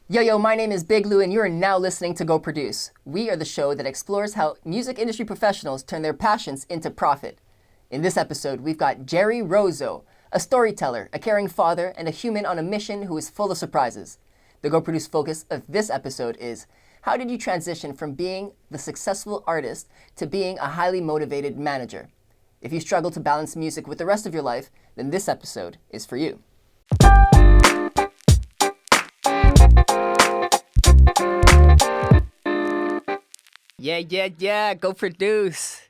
Yo, my name is Big Lou, and you are now listening to Go Produce. We are the show that explores how music industry professionals turn their passions into profit. In this episode, we've got Gerry Rozo, a storyteller, a caring father, and a human on a mission who is full of surprises. The Go Produce focus of this episode is, how did you transition from being the successful artist to being a highly motivated manager? If you struggle to balance music with the rest of your life, then this episode is for you. Yeah, Go Produce.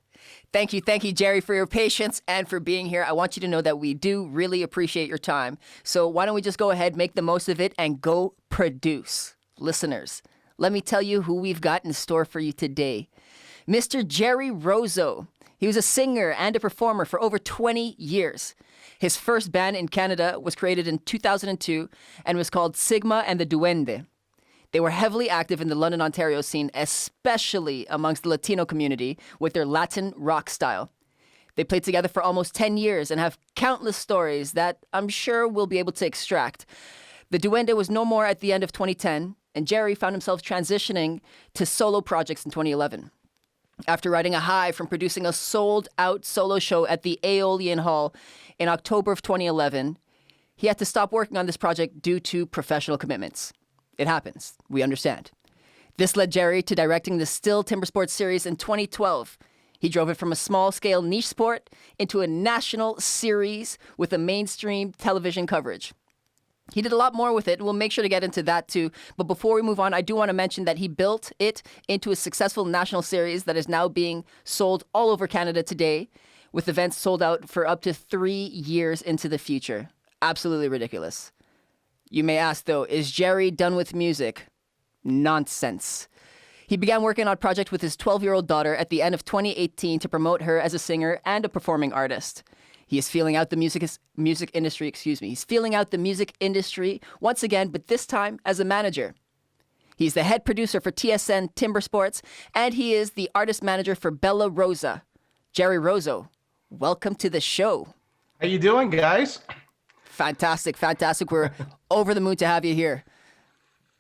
Thank you, Gerry, for your patience and for being here. I want you to know that we do really appreciate your time. So why don't we just go ahead, make the most of it, and go produce. Listeners, let me tell you who we've got in store for you today. Mr. Gerry Rozo. He was a singer and a performer for over 20 years. His first band in Canada was created in 2002 and was called Sigma and The Duende. They were heavily active in the London, Ontario scene, especially amongst the Latino community with their Latin rock style. They played together for almost 10 years and have countless stories that I'm sure we'll be able to extract. The Duende was no more at the end of 2010, and Gerry found himself transitioning to solo projects in 2011. After riding a high from producing a sold-out solo show at the Aeolian Hall in October of 2011, he had to stop working on this project due to professional commitments. It happens. We understand. This led Gerry to directing the Stihl Timbersports Series in 2012. He drove it from a small-scale niche sport into a national series with a mainstream television coverage. He did a lot more with it, and we'll make sure to get into that too. But before we move on, I do want to mention that he built it into a successful national series that is now being sold all over Canada today, with events sold out for up to 3 years into the future. Absolutely ridiculous. You may ask, though, is Gerry done with music? Nonsense. He began working on a project with his 12-year-old daughter at the end of 2018 to promote her as a singer and a performing artist. He is feeling out the music industry. He's feeling out the music industry once again, but this time as a manager. He's the head producer for TSN Timbersports, and he is the artist manager for Bella Rosa. Gerry Rozo, welcome to the show. How you doing, guys? Fantastic. We're over the moon to have you here.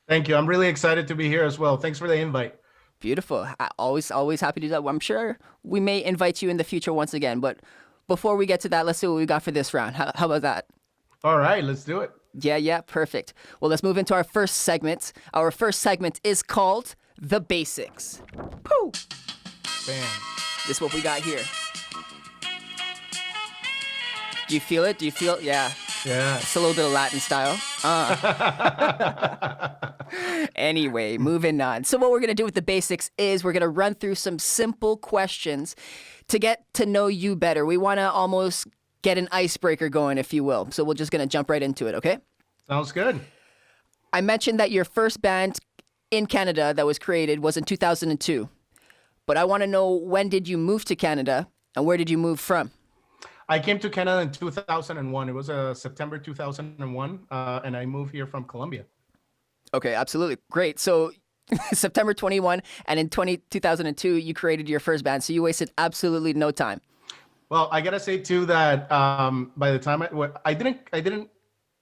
Thank you. I'm really excited to be here as well. Thanks for the invite. Beautiful. Always happy to do that. I'm sure we may invite you in the future once again, but before we get to that, let's see what we got for this round. How about that? All right, let's do it. Yeah, perfect. Well, let's move into our first segment. Our first segment is called The Basics. Pooh! Bam. This is what we got here. Do you feel it? Yeah. Yeah. It's a little bit of Latin style. Anyway, moving on. So what we're going to do with the basics is we're going to run through some simple questions to get to know you better. We want to almost get an icebreaker going, if you will. So we're just going to jump right into it, okay? Sounds good. I mentioned that your first band in Canada that was created was in 2002. But I want to know, when did you move to Canada and where did you move from? I came to Canada in 2001. It was September 2001, and I moved here from Colombia. Okay, absolutely. Great. So September 21, and in 2002, you created your first band. So you wasted absolutely no time. Well, I gotta say too that by the time I didn't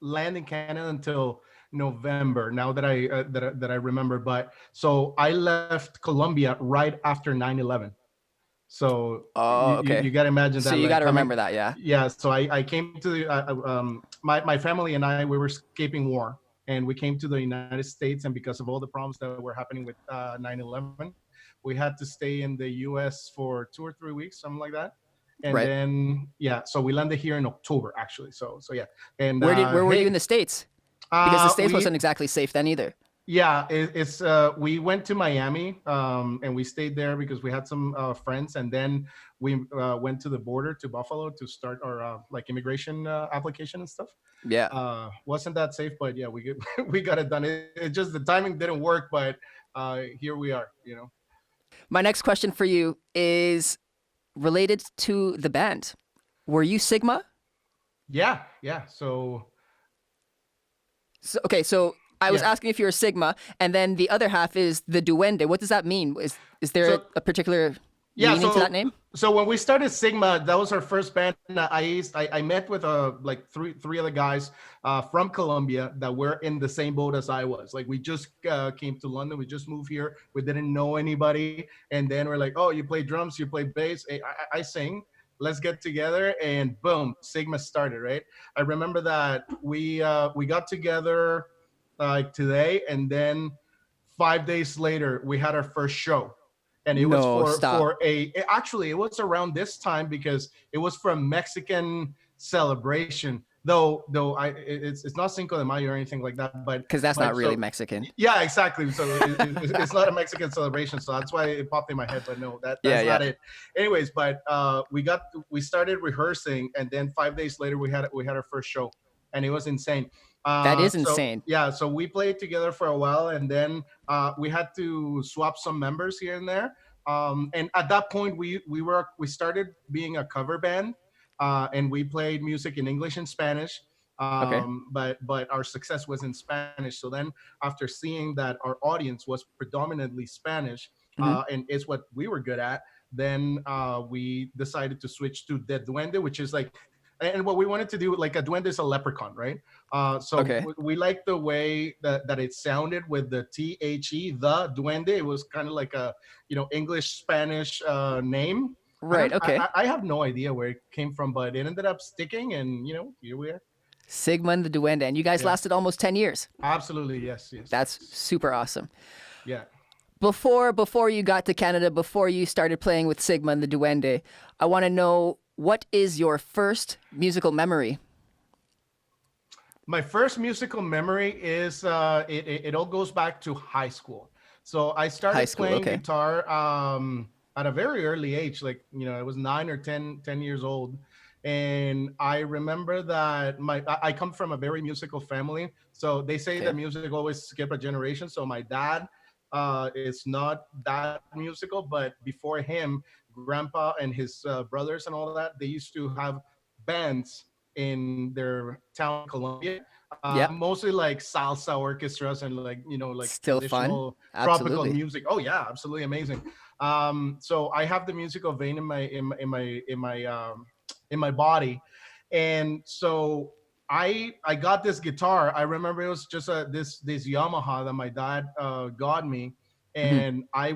land in Canada until November. Now that I remember, but so I left Colombia right after 9/11. So okay. You got to imagine that. So you got to remember that, yeah. Yeah. So I came to the, my family and I, we were escaping war, and we came to the United States. And because of all the problems that were happening with 9/11, we had to stay in the U.S. for 2 or 3 weeks, something like that. And right. Then, yeah, so we landed here in October, actually. So yeah. And where were you in the States? Because the States wasn't exactly safe then either. Yeah, it's we went to Miami and we stayed there because we had some friends, and then we went to the border to Buffalo to start our like immigration application and stuff. Yeah, wasn't that safe, but yeah, we got it done. It just the timing didn't work, but here we are. You know. My next question for you is related to the band. Were you Sigma? Yeah. So okay, so. I was asking if you're a Sigma, and then the other half is the Duende. What does that mean? Is there a particular... Yeah, meaning to that so name? when we started Sigma, that was our first band. I met with like three other guys from Colombia that were in the same boat as I was. Like we just came to London, we just moved here, we didn't know anybody, and then we're like, oh, you play drums, you play bass, I sing. Let's get together, and boom, Sigma started. Right. I remember that we got together like today, and then 5 days later we had our first show, and it was No, stop. actually it was around this time because it was for a Mexican celebration. Though it's not Cinco de Mayo or anything like that, Because that's not but really so Mexican. yeah, exactly. So it's not a Mexican celebration, so that's why it popped in my head. But no, Yeah, that's yeah. not it. Anyways, but we started rehearsing, and then 5 days later we had our first show, and it was insane. That is So insane. yeah, so we played together for a while, and then we had to swap some members here and there. And at that point, we started being a cover band, and we played music in English and Spanish. Okay. But our success was in Spanish. So then, after seeing that our audience was predominantly Spanish, Hmm. and it's what we were good at, then we decided to switch to the Duende, which is like, and what we wanted to do, like a duende is a leprechaun, right? So Okay. we liked the way that it sounded with the the duende. It was kind of like a English Spanish name. I Right. don't Okay. I have no idea where it came from, but it ended up sticking, and here we are. Sigma and the Duende, and you guys Yeah, lasted almost 10 years. absolutely, yes, yes, That's yes. super awesome. Yeah. Before you got to Canada, before you started playing with Sigma and the Duende, I want to know, what is your first musical memory? My first musical memory is it all goes back to high school. So I High started school. playing Okay. guitar at a very early age, like I was 9 or 10 years old. And I remember that I come from a very musical family. So they say that Okay. music always skip a generation. So my dad is not that musical, but before him, grandpa and his brothers and all that, they used to have bands in their town, Colombia, Yeah. mostly like salsa orchestras and like like Still fun. traditional tropical Absolutely. music. Oh yeah, absolutely amazing. So I have the musical vein in my body, and so I got this guitar. I remember it was just this Yamaha that my dad got me, Hmm. and I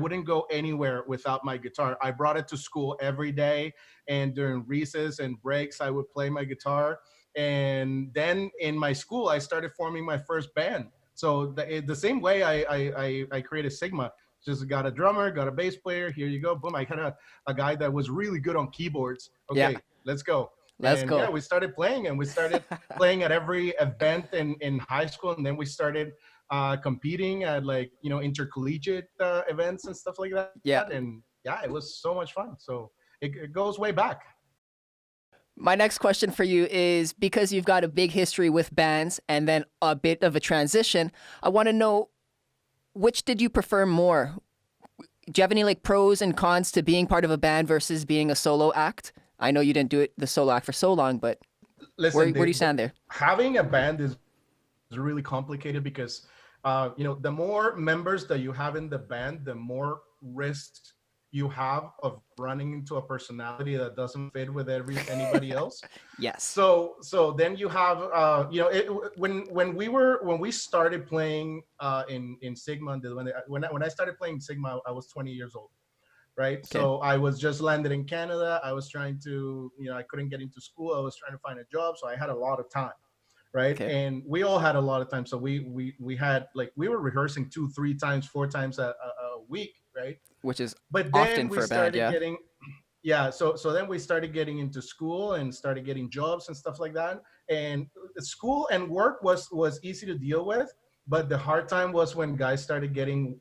wouldn't go anywhere without my guitar. I brought it to school every day, and during recess and breaks, I would play my guitar. And then in my school, I started forming my first band. So the same way I created Sigma, just got a drummer, got a bass player. Here you go, boom! I had a guy that was really good on keyboards. Yeah. Okay, let's go. Let's And yeah, go. we started playing, and we started playing at every event in high school, and then we started competing at like intercollegiate events and stuff like that. Yeah. And yeah, it was so much fun. So it goes way back. My next question for you is, because you've got a big history with bands and then a bit of a transition, I want to know, which did you prefer more? Do you have any like pros and cons to being part of a band versus being a solo act? I know you didn't do it the solo act for so long, but Listen, where do you stand there? having a band is really complicated because the more members that you have in the band, the more risk you have of running into a personality that doesn't fit with anybody else. Yes. So then you have when we started playing in Sigma, and when I started playing Sigma, I was 20 years old, right? Okay. So I was just landed in Canada. I was trying to, I couldn't get into school. I was trying to find a job, so I had a lot of time, right? Okay. And we all had a lot of time. So we had, like, we were rehearsing 2, 3 times, 4 times a week, right? Which is But then often we for a band, started yeah. getting, yeah, so then we started getting into school and started getting jobs and stuff like that. And school and work was easy to deal with, but the hard time was when guys started getting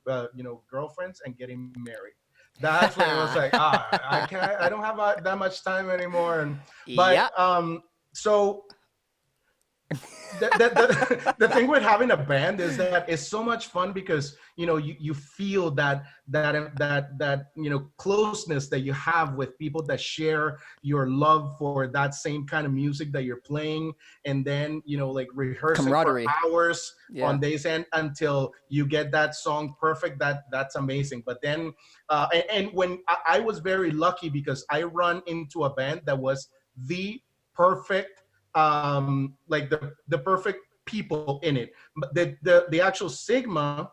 girlfriends and getting married. That's when it was like, I don't have that much time anymore. And but Yeah. so The thing with having a band is that it's so much fun because you feel that closeness that you have with people that share your love for that same kind of music that you're playing, and then like rehearsing for Camaraderie. hours Yeah. on days end until you get that song perfect. That's amazing. But then and when I was very lucky because I run into a band that was the perfect like the perfect people in it. But the actual Sigma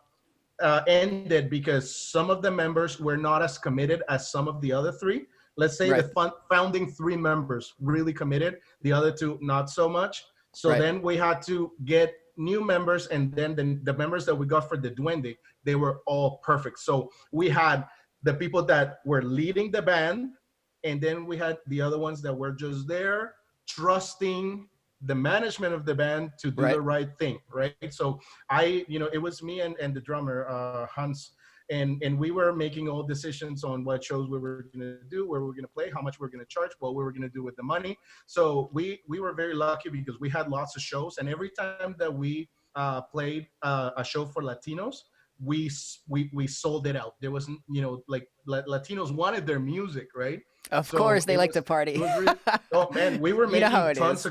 ended because some of the members were not as committed as some of the other three. Let's say Right. the founding three members really committed, the other two not so much. So Right. then we had to get new members, and then the members that we got for the Duende, they were all perfect. So we had the people that were leading the band, and then we had the other ones that were just there trusting the management of the band to do the Right. right thing, right? So it was me and the drummer, Hans, and we were making all decisions on what shows we were going to do, where we were going to play, how much we were going to charge, what we were going to do with the money. So we were very lucky because we had lots of shows, and every time that we played a show for Latinos, we sold it out. There wasn't, like Latinos wanted their music, right? Of So course, they like to it party. was really, oh man, You know how it is.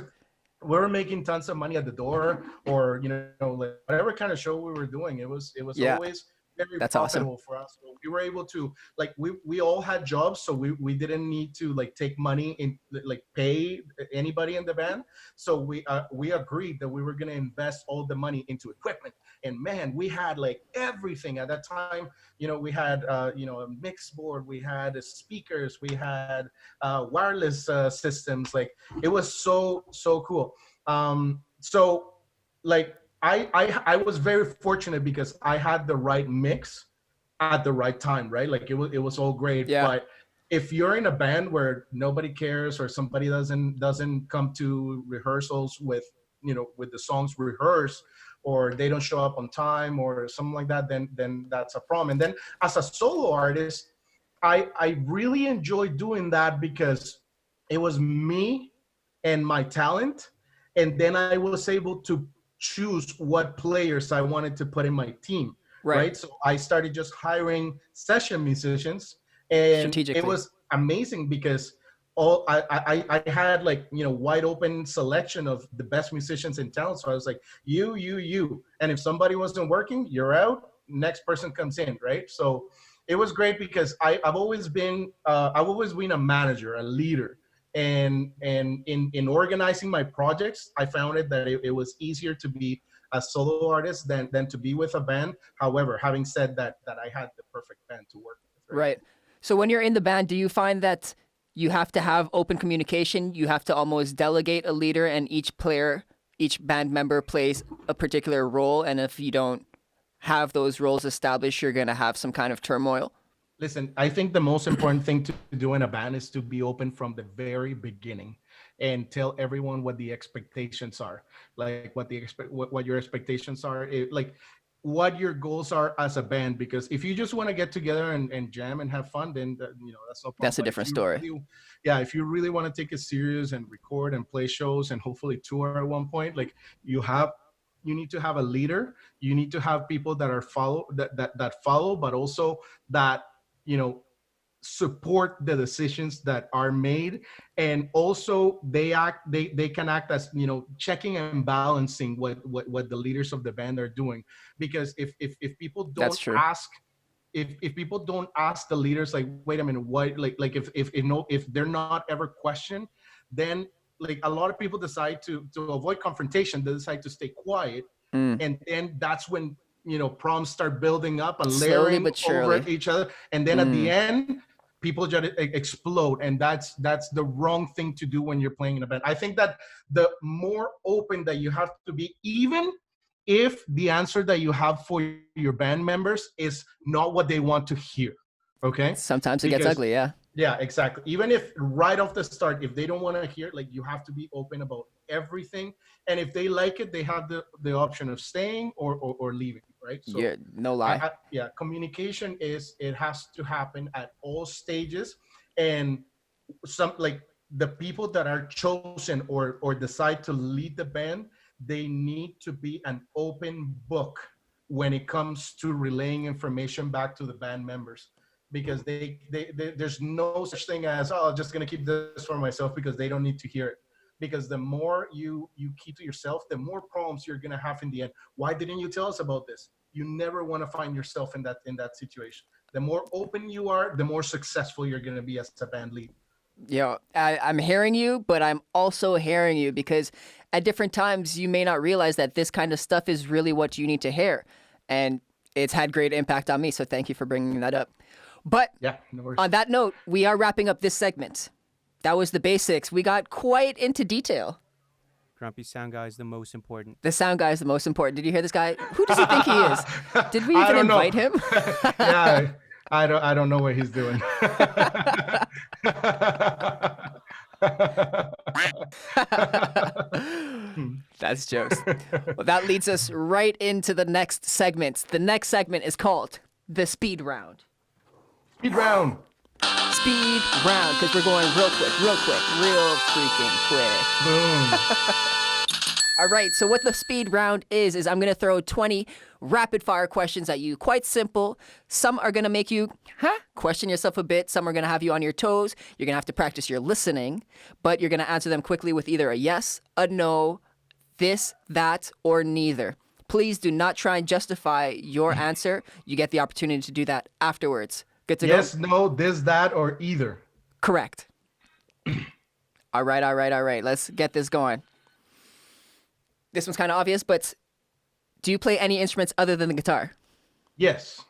we were making tons of money at the door, or like whatever kind of show we were doing. It was Yeah, always very that's awesome. profitable for us. So we were able to, like, we all had jobs, so we didn't need to like take money in, like pay anybody in the band. So we agreed that we were going to invest all the money into equipment. And man, we had like everything at that time. We had a mix board, we had speakers, we had wireless systems. Like, it was so cool. So like I was very fortunate because I had the right mix at the right time, right? Like it was all great. Yeah, But if you're in a band where nobody cares, or somebody doesn't come to rehearsals with the songs rehearsed, or they don't show up on time or something like that, then that's a problem. And then as a solo artist, I really enjoyed doing that because it was me and my talent, and then I was able to choose what players I wanted to put in my team, right. right? So I started just hiring session musicians, and it Strategically. was amazing because I had like wide open selection of the best musicians in town. So I was like, you, and if somebody wasn't working, you're out. Next person comes in, right? So it was great because I've always been a manager, a leader, and in organizing my projects, I found it that it was easier to be a solo artist than to be with a band. However, having said that I had the perfect band to work with, right? Right. So when you're in the band, do you find that you have to have open communication? You have to almost delegate a leader, and each band member plays a particular role. And if you don't have those roles established, you're going to have some kind of turmoil. Listen, I think the most important thing to do in a band is to be open from the very beginning and tell everyone what the expectations are, like what your expectations are, like what your goals are as a band. Because if you just want to get together and jam and have fun, then that's no problem. That's a But if different you story. really, yeah, if you really want to take it serious and record and play shows and hopefully tour at one point, like you need to have a leader. You need to have people that are that follow, but also that you know support the decisions that are made. And also they can act as checking and balancing what the leaders of the band are doing. Because if people That's don't true. ask, if people don't ask the leaders, like, wait a minute, what, like if they're not ever questioned, then like a lot of people decide to avoid confrontation. They decide to stay quiet, Mm. and then that's when problems start building up and Slowly layering but over surely. each other. And then at the Mm. end, people just explode, and that's the wrong thing to do when you're playing in a band. I think that the more open that you have to be, even if the answer that you have for your band members is not what they want to hear, okay? Sometimes it gets Because ugly. Yeah. yeah, exactly. Even if right off the start, if they don't want to hear, like, you have to be open about everything. And if they like it, they have the option of staying or leaving, right? So Yeah. No lie. yeah, communication it has to happen at all stages. And some, like, the people that are chosen or decide to lead the band, they need to be an open book when it comes to relaying information back to the band members, because there's no such thing as, oh, I'm just going to keep this for myself, because they don't need to hear it. Because the more you keep to yourself, the more problems you're going to have in the end. Why didn't you tell us about this? You never want to find yourself in that situation. The more open you are, the more successful you're going to be as a band lead. I'm hearing you, but I'm also hearing you, because at different times you may not realize that this kind of stuff is really what you need to hear. And it's had great impact on me. So thank you for bringing that up. But yeah, no worries. On that note, we are wrapping up this segment. That was the basics. We got quite into detail. Grumpy sound guy is the most important. The sound guy is the most important. Did you hear this guy? Who does he think he is? Did we even invite him? Yeah, I don't know what he's doing. That's jokes. Well, that leads us right into the next segment. The next segment is called the Speed Round. Speed Round. Speed Round, because we're going real freaking quick. Boom. All right, so what the Speed Round is I'm going to throw 20 rapid-fire questions at you. Quite simple. Some are going to make you question yourself a bit. Some are going to have you on your toes. You're going to have to practice your listening, but you're going to answer them quickly with either a yes, a no, this, that, or neither. Please do not try and justify your answer. You get the opportunity to do that afterwards. Good to go? Yes, no, this, that, or either. Correct. All right. Let's get this going. This one's kind of obvious, but do you play any instruments other than the guitar? Yes.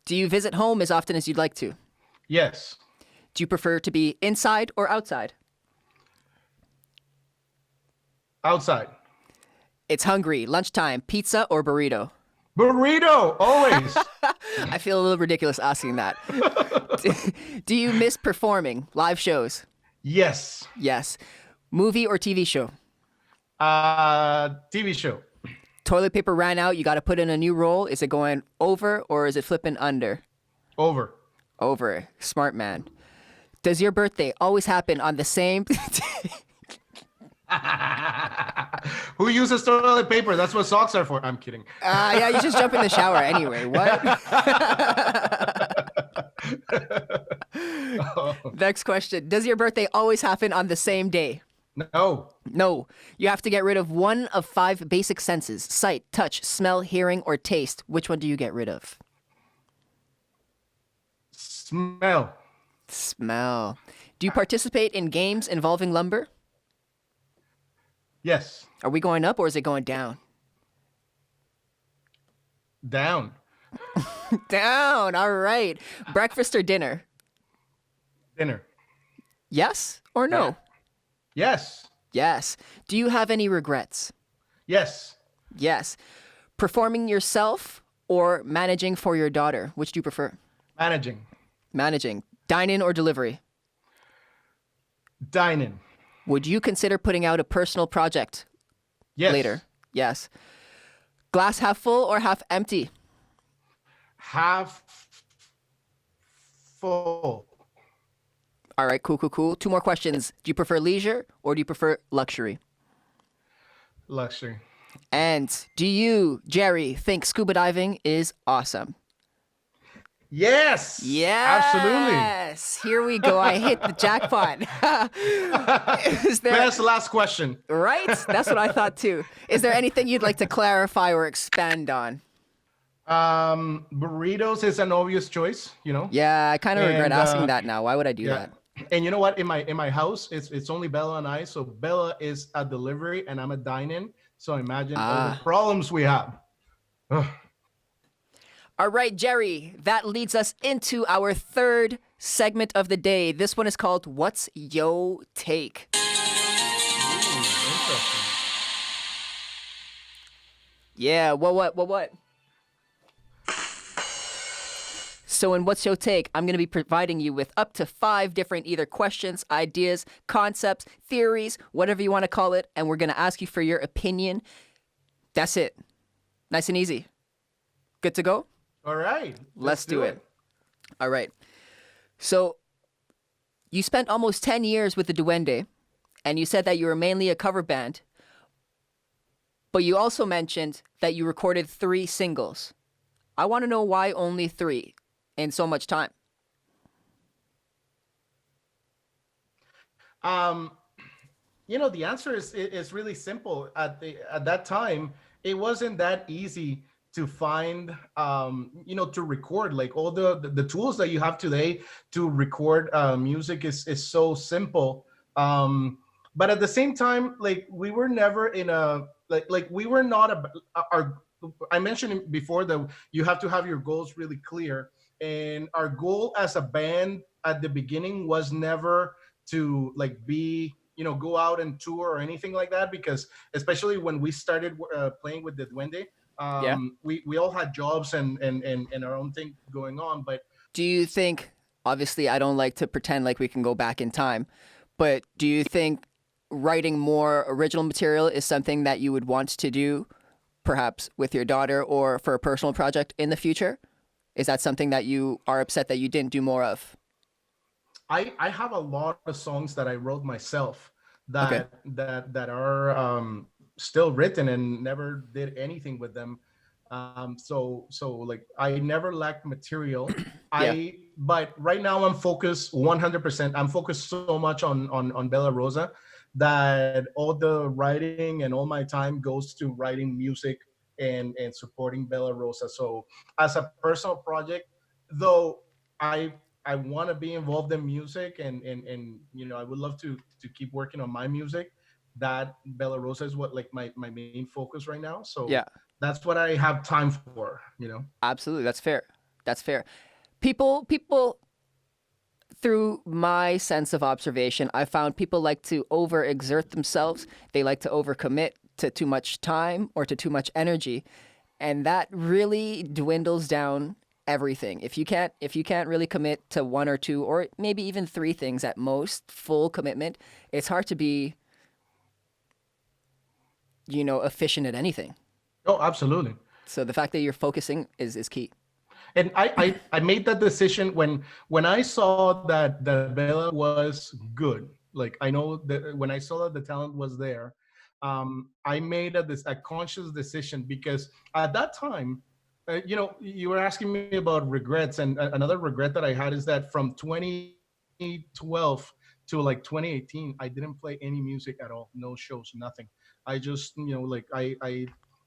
Do you visit home as often as you'd like to? Yes. Do you prefer to be inside or outside? Outside. It's hungry. Lunchtime, pizza or burrito? Burrito, always. I feel a little ridiculous asking that. Do you miss performing live shows? Yes. Yes. Movie or TV show? TV show. Toilet paper ran out. You got to put in a new roll. Is it going over or is it flipping under? Over. Over. Smart man. Does your birthday always happen on the same... Who uses toilet paper? That's what socks are for. I'm kidding. Yeah, you just jump in the shower anyway. What? Next question. Does your birthday always happen on the same day? No. No. You have to get rid of one of 5 basic senses: sight, touch, smell, hearing, or taste. Which one do you get rid of? Smell. Smell. Do you participate in games involving lumber? Yes. Are we going up or is it going down? Down. Down. All right. Breakfast or dinner? Dinner. Yes or no? Yes. Yes. Do you have any regrets? Yes. Yes. Performing yourself or managing for your daughter? Which do you prefer? Managing. Managing. Dine-in or delivery? Dine-in. Would you consider putting out a personal project later? Yes. Glass half full or half empty? Half full. All right, cool. 2 more questions. Do you prefer leisure or do you prefer luxury? Luxury. And do you, Gerry, think scuba diving is awesome? Yes. Absolutely. Yes. Here we go. I hit the jackpot. Best last question. Right? That's what I thought too. Is there anything you'd like to clarify or expand on? Burritos is an obvious choice, you know? Yeah, I kind of regret asking that now. Why would I do that? And you know what? In my house, it's only Bella and I. So Bella is a delivery and I'm a dine-in. So imagine all the problems we have. All right, Gerry, that leads us into our 3rd segment of the day. This one is called What's Yo Take? Interesting. Yeah, what? So in What's Yo Take, I'm going to be providing you with up to 5 different either questions, ideas, concepts, theories, whatever you want to call it, and we're going to ask you for your opinion. That's it. Nice and easy. Good to go? All right. Let's do it. All right. So you spent almost 10 years with the Duende, and you said that you were mainly a cover band. But you also mentioned that you recorded 3 singles. I want to know why only 3 in so much time. Um, the answer is really simple. At that time, it wasn't that easy to find, to record. Like all the tools that you have today to record music is so simple. But at the same time, like we were never in a like we were not our. I mentioned it before that you have to have your goals really clear, and our goal as a band at the beginning was never to like be go out and tour or anything like that, because especially when we started playing with the Duende, Yeah. we all had jobs and our own thing going on. But Do you think, obviously, I don't like to pretend like we can go back in time, but do you think writing more original material is something that you would want to do, perhaps with your daughter or for a personal project in the future? Is that something that you are upset that you didn't do more of? I have a lot of songs that I wrote myself Okay. that are still written and never did anything with them. So like I never lacked material. Yeah. But right now I'm focused 100%. I'm focused so much on Bella Rosa that all the writing and all my time goes to writing music and supporting Bella Rosa. So as a personal project, though, I I want to be involved in music, and I would love to keep working on my music. That Bella Rosa is what like my main focus right now. So Yeah. that's what I have time for. Absolutely. That's fair. That's fair. People through my sense of observation, I found people like to overexert themselves. They like to overcommit to too much time or to too much energy, and that really dwindles down everything. If you can't really commit to 1 or 2 or maybe even 3 things at most, full commitment, it's hard to be, efficient at anything. Oh, absolutely. So the fact that you're focusing is key. And I made that decision when I saw that Bella was good. Like I know that when I saw that the talent was there, I made a conscious decision, because at that time, you were asking me about regrets, and another regret that I had is that from 2012 to like 2018, I didn't play any music at all, no shows, nothing. I just, like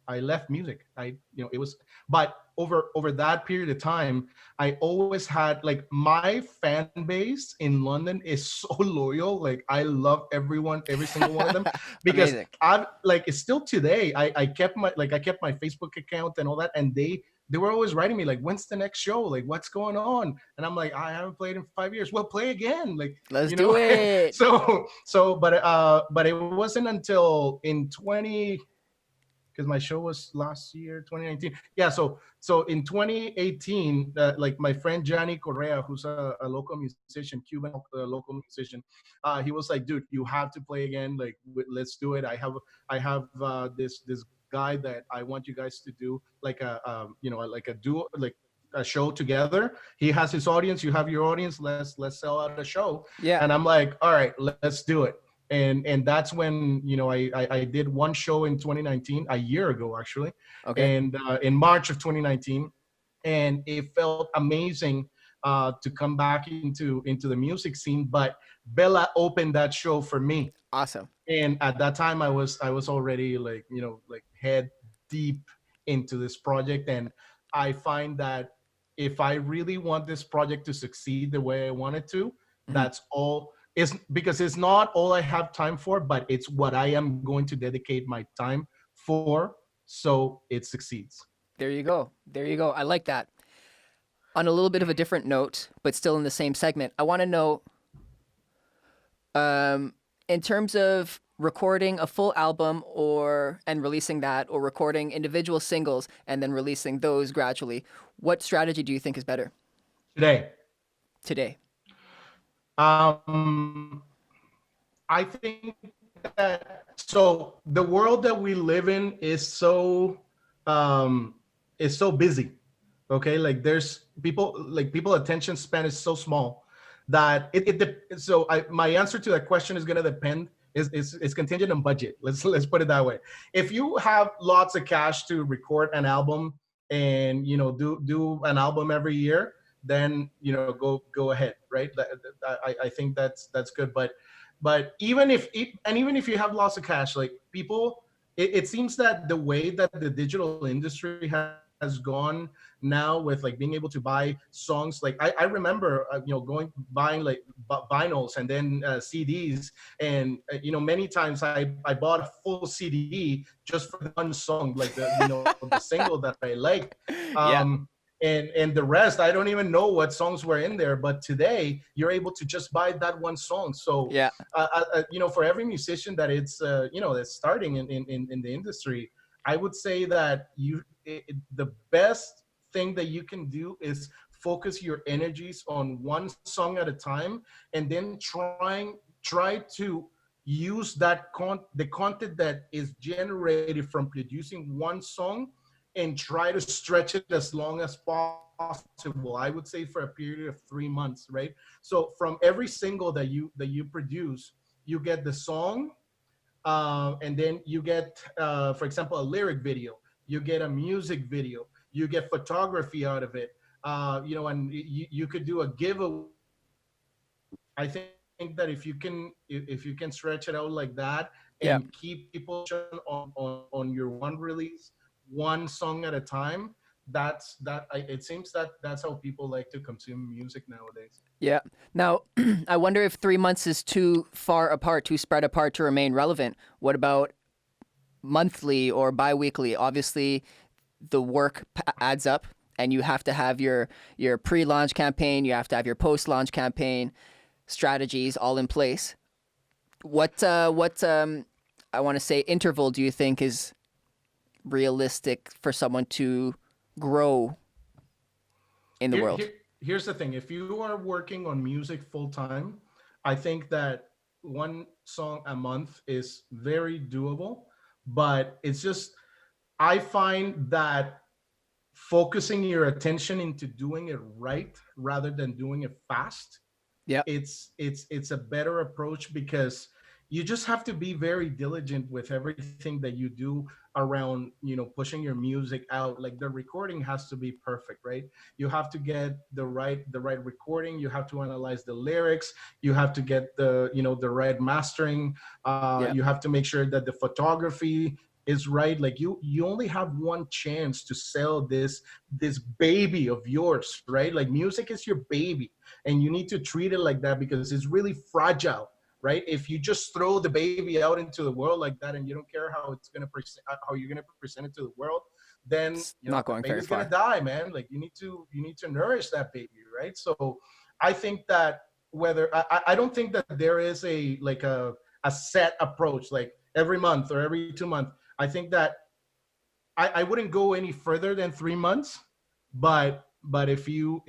I left music. It was, but over that period of time, I always had like my fan base in London is so loyal. Like I love everyone, every single one of them, because Amazing. I've like it's still today. I kept my Facebook account and all that, and they were always writing me like, when's the next show? Like, what's going on? And I'm like, I haven't played in 5 years. Well, play again. Like, Let's do it. but it wasn't until in 20, because my show was last year 2019. Yeah, so in 2018, like my friend Johnny Correa, who's a local musician, Cuban local musician, he was like, dude, you have to play again. Like, let's do it. I have this guy that I want you guys to do like like a duo, like a show together. He has his audience, you have your audience. Let's sell out a show. Yeah. And I'm like, all right, let's do it. And that's when I did one show in 2019, a year ago actually, Okay. and in March of 2019, and it felt amazing to come back into the music scene. But Bella opened that show for me, Awesome. and at that time I was already like like head deep into this project. And I find that if I really want this project to succeed the way I want it to, Mhm. that's all is, because it's not all I have time for, but it's what I am going to dedicate my time for, so it succeeds. There you go. There you go. I like that. On a little bit of a different note, but still in the same segment, I want to know, in terms of recording a full album and releasing that, or recording individual singles and then releasing those gradually, what strategy do you think is better Today, today? um I think that, so the world that we live in um is so busy. Okay, like there's people attention span is so small that so my answer to that question is going to depend It's contingent on budget. Let's put it that way. If you have lots of cash to record an album and do an album every year, then go ahead, right? I think that's good. But even if you have lots of cash, like people, it seems that the way that the digital industry has gone now with like being able to buy songs, like I remember buying like vinyls and then CDs, and many times I bought a full CD just for the one song, like the single that I liked. Yeah. And the rest, I don't even know what songs were in there. But today, you're able to just buy that one song. So, Yeah. for every musician that that's starting in the industry, I would say that the best thing that you can do is focus your energies on one song at a time, and then try to use the content that is generated from producing one song, and try to stretch it as long as possible. I would say for a period of 3 months, right? So from every single that you produce, you get the song, and then you get, for example, a lyric video. You get a music video. You get photography out of it. And you could do a giveaway. I think that if you can stretch it out like that and Yeah. keep people on your one release, one song at a time, it seems that that's how people like to consume music nowadays. Yeah. Now, I wonder if 3 months is too far apart, too spread apart to remain relevant. What about monthly or bi-weekly? Obviously, the work adds up, and you have to have your pre-launch campaign, you have to have your post-launch campaign strategies all in place. What I want to say interval do you think is realistic for someone to grow in the world? Here's the thing: if you are working on music full time, I think that one song a month is very doable. But it's just, I find that focusing your attention into doing it right rather than doing it fast, Yeah. it's a better approach, because you just have to be very diligent with everything that you do around pushing your music out. Like the recording has to be perfect, right? You have to get the right recording. You have to analyze the lyrics. You have to get the right mastering. Yeah. You have to make sure that the photography is right. Like you only have one chance to sell this baby of yours, right? Like music is your baby, and you need to treat it like that, because it's really fragile, right? If you just throw the baby out into the world like that, and you don't care how how you're gonna present it to the world, then It's not the going very baby's gonna far. die, man. Like you need to nourish that baby, right? So I think that I don't think that there is a set approach, like every month or every 2 months. I think that I wouldn't go any further than 3 months, but if you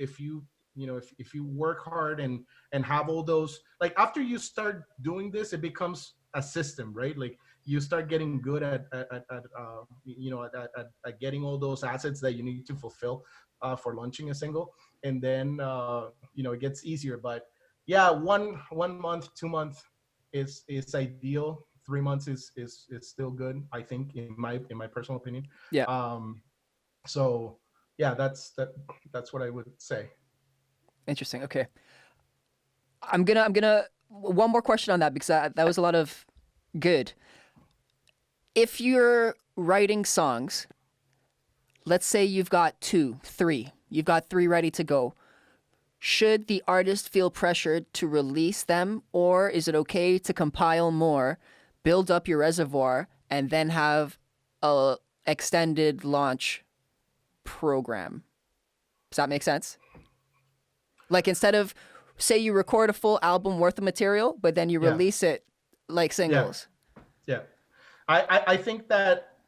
work hard and have all those, like after you start doing this, it becomes a system, right? Like you start getting good at getting all those assets that you need to fulfill for launching a single, and then it gets easier. But yeah, one month, 2 month is ideal. 3 months is still good, I think, in my personal opinion. Yeah. So yeah, that's what I would say. Interesting. Okay. I'm gonna one more question on that, because that was a lot of good. If you're writing songs, let's say you've got you've got three ready to go. Should the artist feel pressured to release them, or is it okay to compile more, build up your reservoir, and then have a extended launch program? Does that make sense? Like, instead of, say you record a full album worth of material, but then you Yeah. release it like Yeah. singles. Yeah. I think that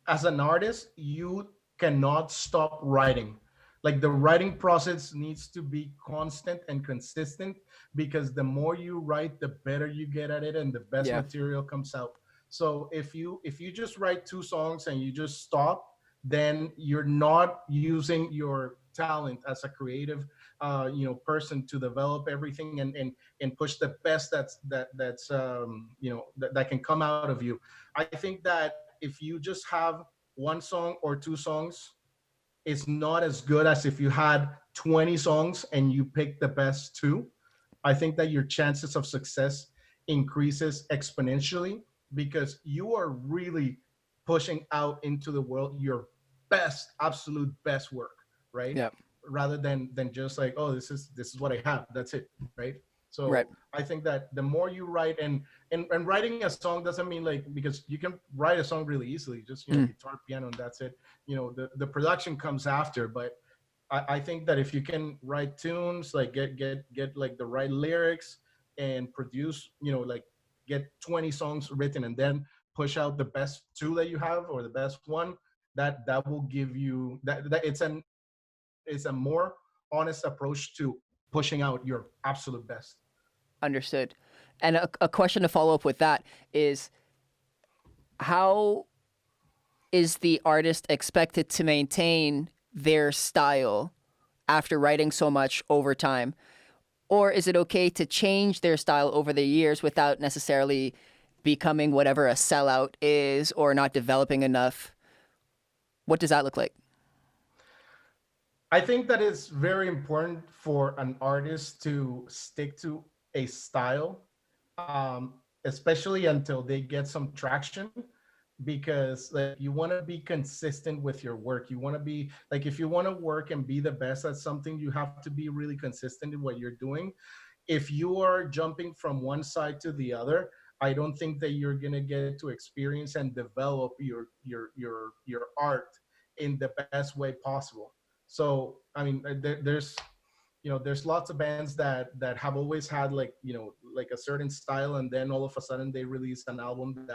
as an artist, you cannot stop writing. Like the writing process needs to be constant and consistent, because the more you write, the better you get at it, and the best Yeah. material comes out. So if you just write two songs and you just stop, then you're not using talent as a creative person to develop everything and push the best that can come out of you. I think that if you just have one song or two songs, it's not as good as if you had 20 songs and you pick the best two. I think that your chances of success increases exponentially because you are really pushing out into the world your best, absolute best work, right? Yeah. Rather than just like, oh, this is what I have. That's it, right? Right. So I think that the more you write and writing a song doesn't mean like, because you can write a song really easily, just guitar, piano, and that's it. The production comes after, but I think that if you can write tunes, like get like the right lyrics and produce, like get 20 songs written and then push out the best two that you have or the best one, that will give you that it's a more honest approach to pushing out your absolute best. Understood. And a question to follow up with that is, how is the artist expected to maintain their style after writing so much over time? Or is it okay to change their style over the years without necessarily becoming whatever a sellout is or not developing enough? What does that look like? I think that it's very important for an artist to stick to a style, especially until they get some traction, because like you want to be consistent with your work. You want to be like, if you want to work and be the best at something, you have to be really consistent in what you're doing. If you are jumping from one side to the other, I don't think that you're going to get to experience and develop your art in the best way possible. So I mean, there's lots of bands that have always had like like a certain style, and then all of a sudden they release an album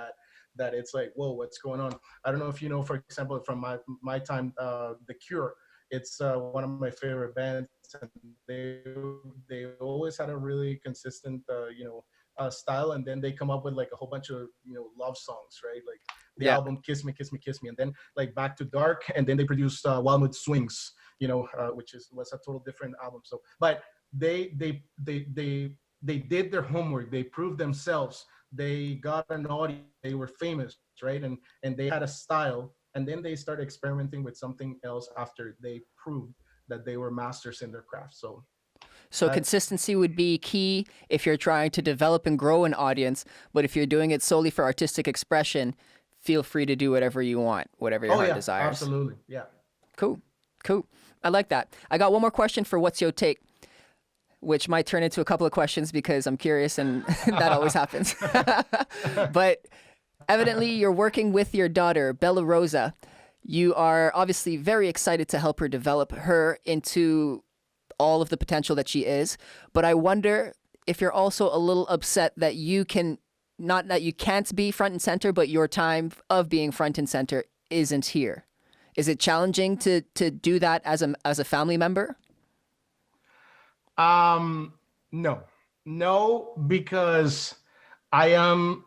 that it's like, whoa, what's going on? I don't know if you know, for example, from my time, The Cure. It's one of my favorite bands, and they always had a really consistent style, and then they come up with like a whole bunch of love songs, right? Like the Yeah. album Kiss Me, Kiss Me, Kiss Me, and then like Back to Dark, and then they produced Wild Mood Swings, which was a total different album. So, but they did their homework. They proved themselves. They got an audience. They were famous, right? And they had a style. And then they started experimenting with something else after they proved that they were masters in their craft. So So that's consistency would be key if you're trying to develop and grow an audience, but if you're doing it solely for artistic expression, feel free to do whatever you want, whatever your oh heart yeah, desires. absolutely, yeah. Cool. Cool. I like that. I got one more question for What's Your Take, which might turn into a couple of questions because I'm curious and that always happens. But evidently, you're working with your daughter, Bella Rosa. You are obviously very excited to help her develop her into all of the potential that she is. But I wonder if you're also a little upset that you can, not that you can't be front and center, but your time of being front and center isn't here. Is it challenging to do that as a family member? No, no, because I am.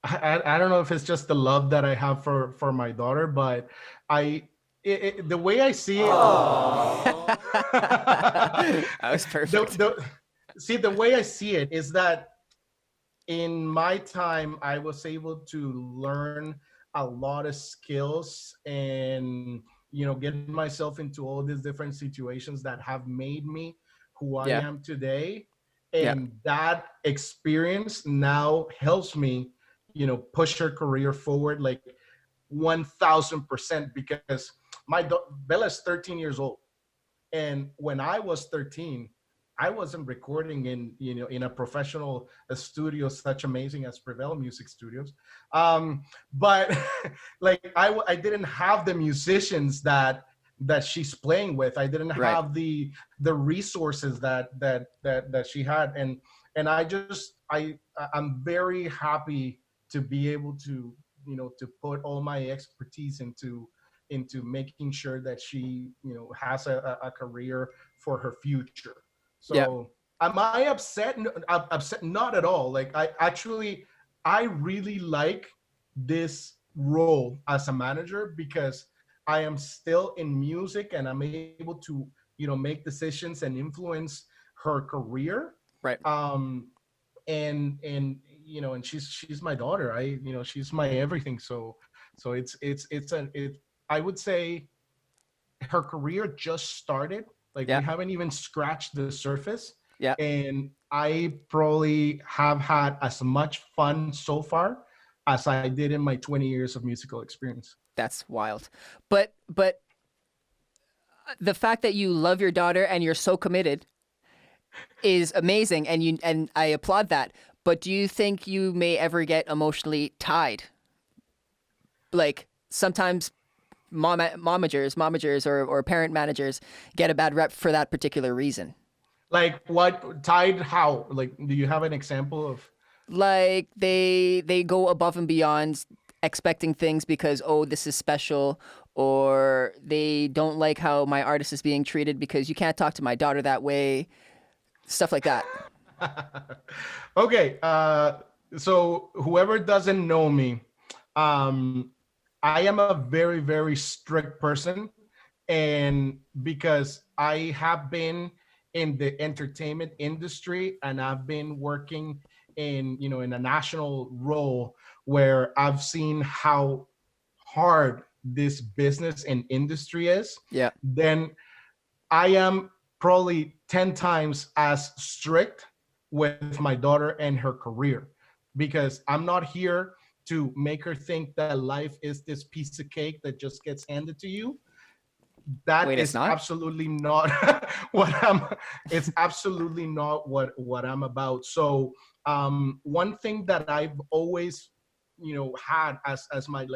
I don't know if it's just the love that I have for my daughter, but the way I see it, That was perfect. see, the way I see it is that in my time, I was able to learn a lot of skills and get myself into all these different situations that have made me who I Yeah. am today. Yeah. And that experience now helps me, push her career forward like 1000%, because Bella's 13 years old. And when I was 13, I wasn't recording in a professional studio such amazing as Prevail Music Studios, but like I didn't have the musicians that she's playing with. I didn't Right. have the resources that she had, and I'm very happy to be able to to put all my expertise into making sure that she has a career for her future. Yeah. So am I upset? I'm upset? Not at all. Like I really like this role as a manager because I am still in music and I'm able to make decisions and influence her career. Right. And she's my daughter. She's my everything. So I would say her career just started. Like, Yeah. we haven't even scratched the surface. Yeah. And I probably have had as much fun so far as I did in my 20 years of musical experience. That's wild. But the fact that you love your daughter and you're so committed is amazing, and I applaud that. But do you think you may ever get emotionally tied? Like, sometimes momagers or parent managers get a bad rep for that particular reason. Like, what tied? How? Like, do you have an example of? Like, they go above and beyond expecting things because, oh, this is special, or they don't like how my artist is being treated because you can't talk to my daughter that way, stuff like that. Okay, so whoever doesn't know me, I am a very, very strict person, and because I have been in the entertainment industry and I've been working in a national role where I've seen how hard this business and industry is, Yeah. then I am probably 10 times as strict with my daughter and her career, because I'm not here to make her think that life is this piece of cake that just gets handed to you. That Wait, it's is not? absolutely not what it's absolutely not what I'm about. So one thing that I've always had as my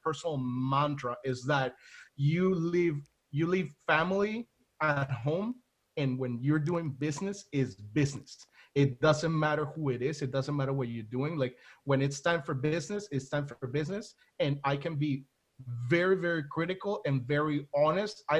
personal mantra is that you leave family at home, and when you're doing business, is business. It doesn't matter who it is, it doesn't matter what you're doing. Like, when it's time for business, it's time for business. And I can be very, very critical and very honest. I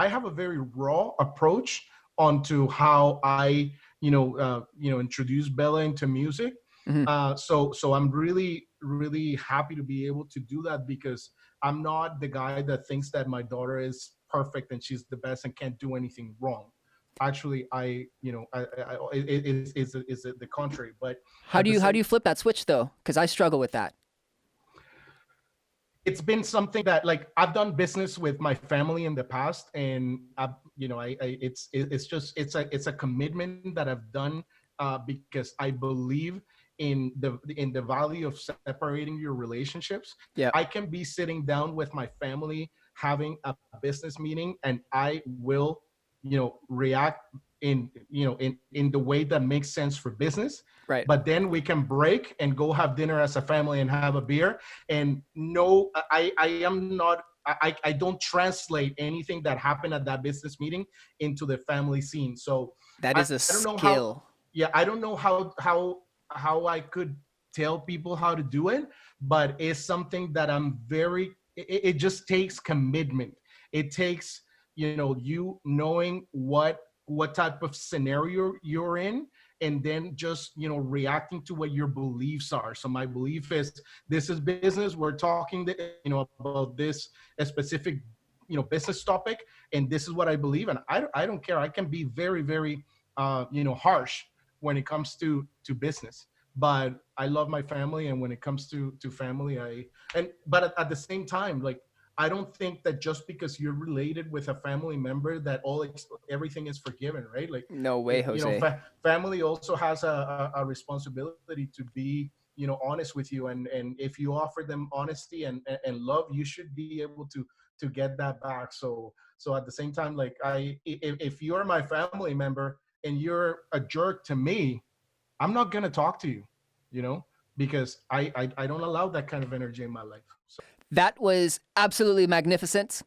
have a very raw approach onto how I introduce Bella into music. Mhm. So I'm really, really happy to be able to do that, because I'm not the guy that thinks that my daughter is perfect and she's the best and can't do anything wrong. Actually, it's the contrary. But How at do the you same, flip that switch though? Because I struggle with that. it's been something that, like, I've done business with my family in the past, and it's a commitment that I've done, because I believe in the value of separating your relationships. Yeah. I can be sitting down with my family having a business meeting, and I will react in the way that makes sense for business. Right. But then we can break and go have dinner as a family and have a beer. And no, I am not, I don't translate anything that happened at that business meeting into the family scene. So That is a I don't know skill. I don't know how I could tell people how to do it, but it's something that it just takes commitment. It takes, you knowing what type of scenario you're in, and then just reacting to what your beliefs are. So my belief is, this is business, we're talking about this a specific business topic, and this is what I believe. And I don't care. I can be very, very harsh when it comes to business, but I love my family. And when it comes to family, but at the same time, like, I don't think that just because you're related with a family member that everything is forgiven, right? Like, No way, Jose. Family also has a responsibility to be, honest with you. And if you offer them honesty and love, you should be able to get that back. So at the same time, like, if you're my family member and you're a jerk to me, I'm not going to talk to you, because I don't allow that kind of energy in my life. So. That was absolutely magnificent.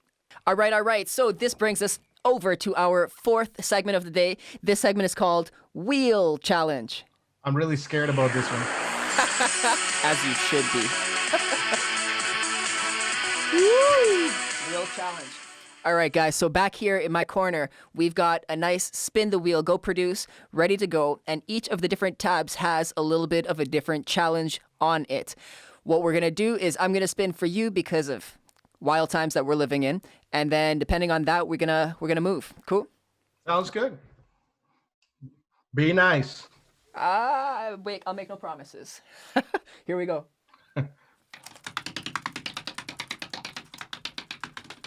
All right. So this brings us over to our fourth segment of the day. This segment is called Wheel Challenge. I'm really scared about this one. As you should be. Woo! Wheel Challenge. All right, guys. So back here in my corner, we've got a nice spin the wheel, go produce, ready to go. And each of the different tabs has a little bit of a different challenge on it. What we're going to do is I'm going to spin for you because of wild times that we're living in. and then depending on that, we're gonna move. Cool. Sounds good. Be nice. Wait, I'll make no promises. Here we go.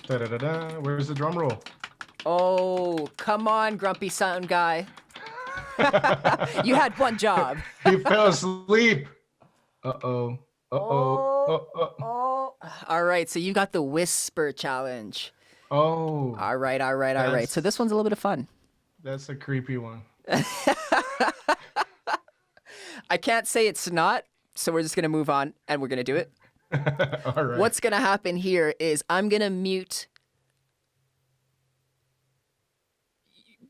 Da-da-da-da. Where's the drum roll? Oh, come on, grumpy sound guy. You had one job. He fell asleep. Uh-oh. Uh-oh. Oh. All right, so you got the whisper challenge. Oh. All right. So this one's a little bit of fun. That's a creepy one. I can't say it's not, so we're just going to move on and we're going to do it. All right. What's going to happen here is I'm going to mute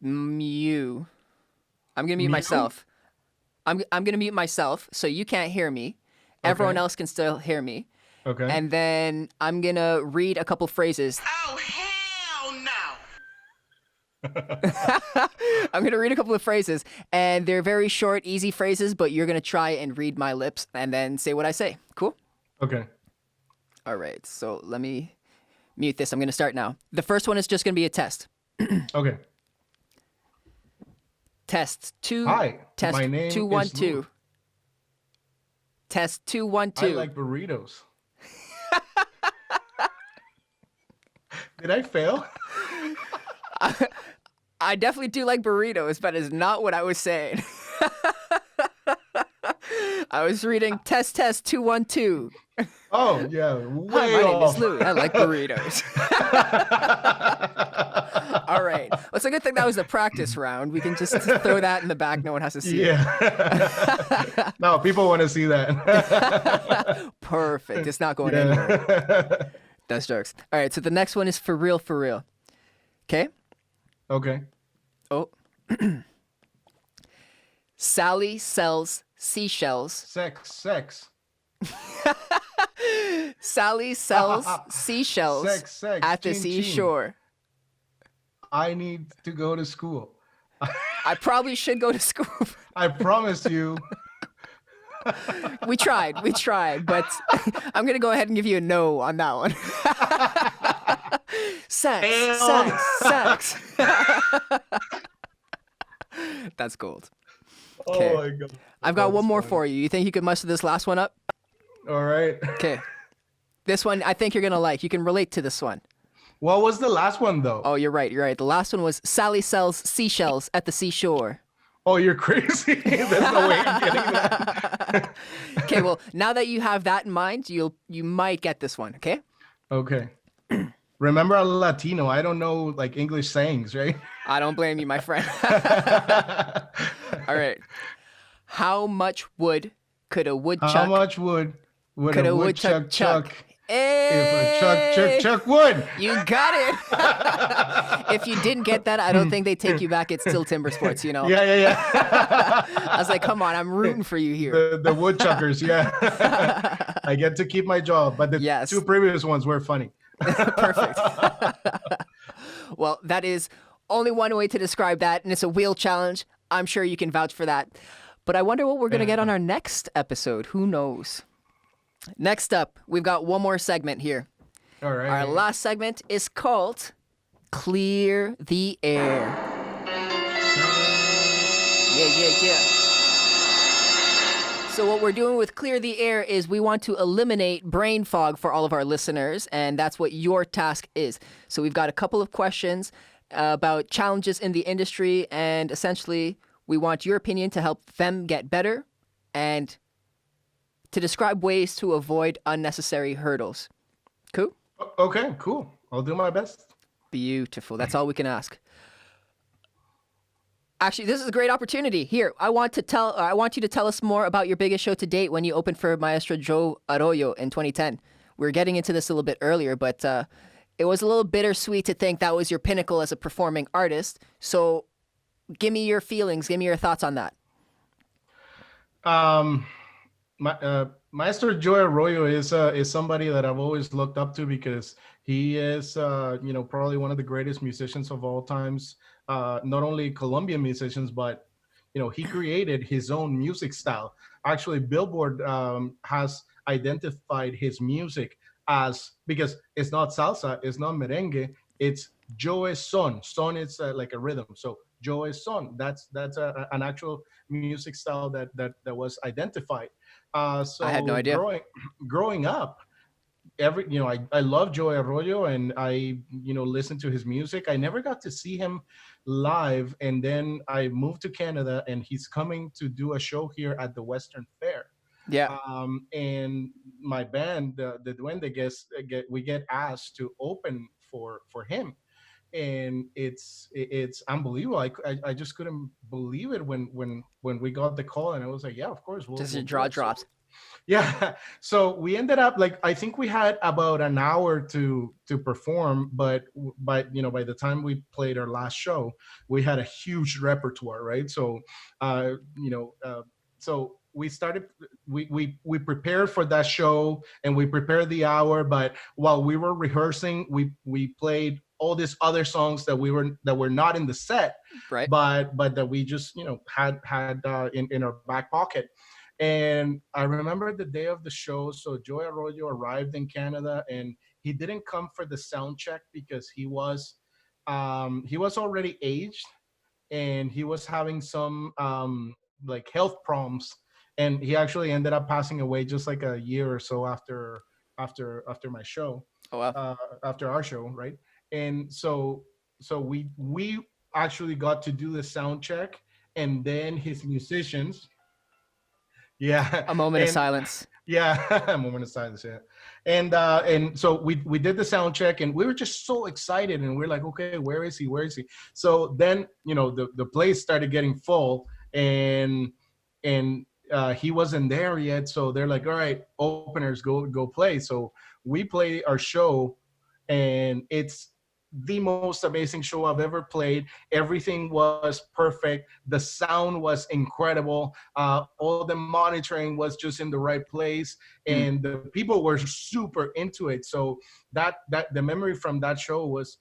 you. I'm going to mute myself. I'm going to mute myself so you can't hear me. Everyone else can still hear me. Okay. And then I'm going to read a couple phrases. Oh, hell no. I'm going to read a couple of phrases, and they're very short, easy phrases, but you're going to try and read my lips and then say what I say. Cool? Okay. All right, so let me mute this. I'm going to start now. The first one is just going to be a test. Okay. Test 2. Hi, Test my name 2 1 is 2. Luke. Test 2 1 2. I like burritos. Did I fail? I definitely do like burritos, but it's not what I was saying. I was reading test 2 1 2. Oh, yeah. Hi, Way my name off. is Lou. I like burritos. All right. Well, it's a good thing that was the practice round. We can just throw that in the back. No one has to see it. Yeah. No, people want to see that. Perfect. It's not going anywhere. Yeah. That's jokes. All right. So the next one is for real, for real. Okay? Okay. Oh. Sally sells seashells. Sex. Sally sells seashells Sex. at the Ching, seashore. I need to go to school. I probably should go to school. I promise you. We tried, but I'm going to go ahead and give you a no on that one. Sex. That's gold. Okay. Oh my God. I've got one more funny. for you. You think you could muster this last one up? All right. Okay. This one I think you're going to like. You can relate to this one. What was the last one though? Oh, you're right. The last one was Sally sells seashells at the seashore. Oh, you're crazy. There's no way I'm getting that. Okay, well, now that you have that in mind, you might get this one, okay? Okay. Remember, I'm Latino. I don't know like English sayings, right? I don't blame you, my friend. All right. How much wood could a woodchuck? How much wood would could a a woodchuck woodchuck chuck Hey! if a chuck wood? You got it. If you didn't get that, I don't think they take you back at Stihl Timbersports, you know? Yeah. I was like, come on, I'm rooting for you here. The woodchuckers, yeah. I get to keep my job, but the Yes. two previous ones were funny. Perfect. Well, that is only one way to describe that, and it's a wheel challenge. I'm sure you can vouch for that. But I wonder what we're going to get on our next episode. Who knows? Next up, we've got one more segment here. All right. Our last segment is called Clear the Air. Yeah. So what we're doing with Clear the Air is we want to eliminate brain fog for all of our listeners, and that's what your task is. So we've got a couple of questions about challenges in the industry, and essentially we want your opinion to help them get better and to describe ways to avoid unnecessary hurdles. Cool? Okay, cool. I'll do my best. Beautiful. That's all we can ask. Actually, this is a great opportunity. Here, I want you to tell us more about your biggest show to date when you opened for Maestro Joe Arroyo in 2010. We were getting into this a little bit earlier, but it was a little bittersweet to think that was your pinnacle as a performing artist. So give me your feelings. Give me your thoughts on that. Maestro Joe Arroyo is somebody that I've always looked up to because he is probably one of the greatest musicians of all times. Not only Colombian musicians, but he created his own music style. Actually, Billboard has identified his music as, because it's not salsa, it's not merengue, it's Joe Son. Son is like a rhythm. So Joe Son. That's an actual music style that was identified. I had no So idea. growing up, I love Joey Arroyo, and I listen to his music. I never got to see him live, and then I moved to Canada, and he's coming to do a show here at the Western Fair. Yeah. And my band, the Duende, we get asked to open for him, and it's unbelievable. I just couldn't believe it when we got the call, and I was like, yeah, of course, Just we'll your do jaw it. So drops. yeah, so we ended up, like, I think we had about an hour to perform, but by the time we played our last show, we had a huge repertoire, right? So uh you know uh so we prepared for that show, and we prepared the hour, but while we were rehearsing, we played all these other songs that were not in the set, Right. but that we just had in our back pocket. And I remember the day of the show. So Joey Arroyo arrived in Canada, and he didn't come for the sound check because he was already aged, and he was having some like health problems, and he actually ended up passing away just like a year or so after my show, Oh wow. after our show, right? And so we actually got to do the sound check, and then his musicians, yeah, A moment of and silence. yeah, a moment of silence, yeah. And so we did the sound check, and we were just so excited, and we're like, okay, where is he? Where is he? So then, the place started getting full, and he wasn't there yet. So they're like, all right, openers, go play. So we play our show, and it's the most amazing show I've ever played. Everything was perfect. The sound was incredible. All the monitoring was just in the right place, Mm. and the people were super into it. So that the memory from that show was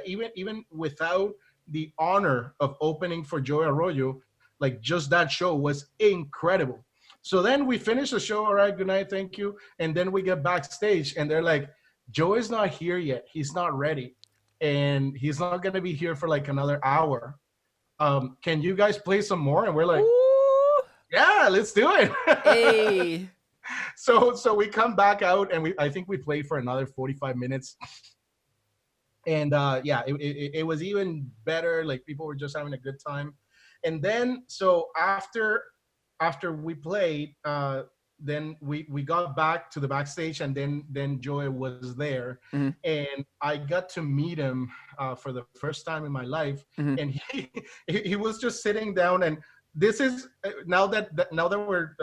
even without the honor of opening for Joey Arroyo, like, just that show was incredible. So then we finished the show. All right, good night, thank you. And then we get backstage, and they're like, Joey's not here yet. He's not ready, and he's not going to be here for like another hour. Can you guys play some more? And we're like, Ooh. yeah, let's do it. Hey. So we come back out, and I think we played for another 45 minutes. And yeah, it was even better. Like, people were just having a good time. And then, so after we played, then we got back to the backstage, and then Joey was there, Mhm. and I got to meet him for the first time in my life. Mhm. And he was just sitting down, and this is now that we're